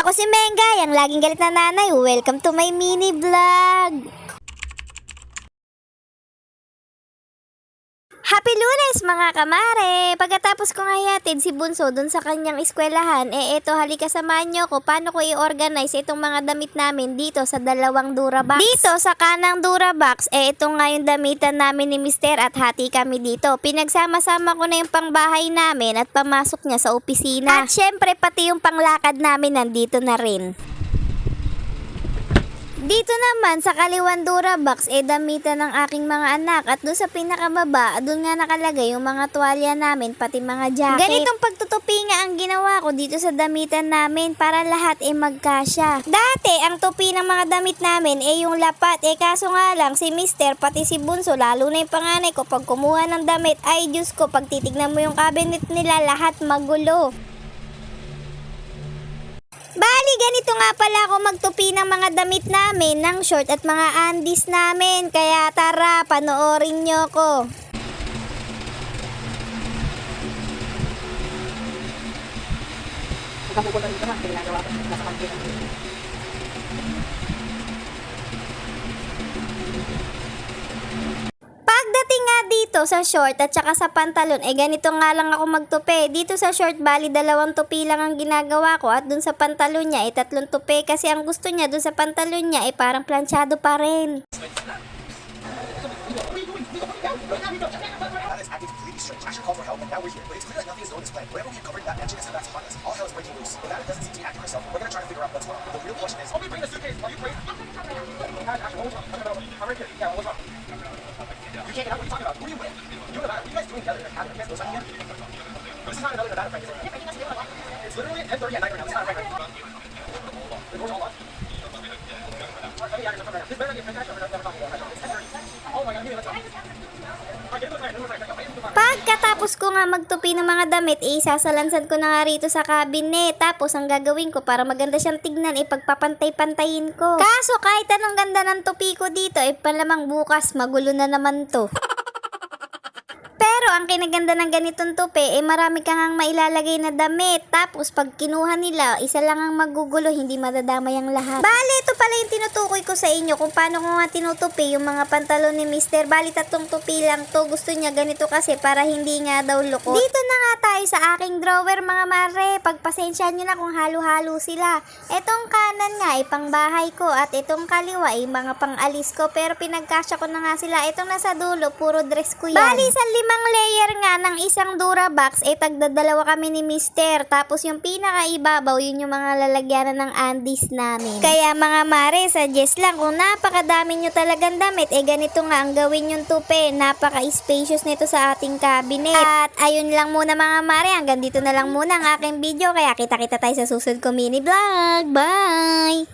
Ako si Mengay, ang laging galit na nanay. Welcome to my mini vlog. Happy Lunes mga kamare! Pagkatapos ko nga ihatid si Bunso dun sa kanyang eskwelahan, eto halika samahan nyo ko paano ko i-organize itong mga damit namin dito sa dalawang Durabox. Dito sa kanang Durabox, ito nga yung damitan namin ni Mister at hati kami dito. Pinagsama-sama ko na yung pangbahay namin at pamasok niya sa opisina. At syempre pati yung panglakad namin nandito na rin. Dito naman sa kaliwan Durabox damitan ng aking mga anak at doon sa pinakababa, doon nga nakalagay yung mga tuwalya namin pati mga jacket. Ganitong pagtutupi nga ang ginawa ko dito sa damitan namin para lahat magkasya. Dati ang tupi ng mga damit namin yung lapat kaso nga lang si Mister pati si Bunso lalo na yung panganay ko pag kumuha ng damit ay Diyos ko pag titignan mo yung cabinet nila lahat magulo. Bali, ganito nga pala ako magtupi ng mga damit namin, ng short at mga undies namin. Kaya tara, panoorin nyo ko. Pagdating nga dito sa short at saka sa pantalon, ganito nga lang ako magtupi. Dito sa short, bali 2 tupi lang ang ginagawa ko at dun sa pantalon niya 3 tupi kasi ang gusto niya dun sa pantalon niya parang planchado pa rin. Pagkatapos ko nga magtupi ng mga damit, isasalansan ko na nga rito sa cabinet. Tapos ang gagawin ko para maganda siyang tignan, pagpapantay-pantayin ko. Kaso kahit anong ganda ng tupi ko dito, palamang bukas magulo na naman to. Pero ang kinaganda ng ganitong tupi, marami kang ang mailalagay na damit. Tapos pag kinuha nila, isa lang ang magugulo, hindi madadamay ang lahat. Bali, ito pala yung tinutukoy ko sa inyo kung paano ko nga tinutupi yung mga pantalon ni Mister. Bali, 3 tupi lang to. Gusto niya ganito kasi para hindi nga daw lukot. Dito na nga tayo sa aking drawer mga mare. Pagpasensya nyo na kung halo-halo sila. Itong kanan nga pangbahay ko at itong kaliwa mga pangalis ko. Pero pinagkasya ko na nga sila. Itong nasa dulo, puro dress ko yan. Bali, sa 5 layer nga ng isang Durabox, tagdadalawa kami ni Mister. Tapos yung pinakaibabaw, yun yung mga lalagyanan ng undies namin. Kaya mga mare, suggest lang kung napakadami nyo talagang damit, ganito nga ang gawin yung tupi. Napaka-spacious nito sa ating cabinet. At ayun lang muna mga mare, hanggang dito na lang muna ang aking video. Kaya kita-kita tayo sa susunod ko mini vlog. Bye!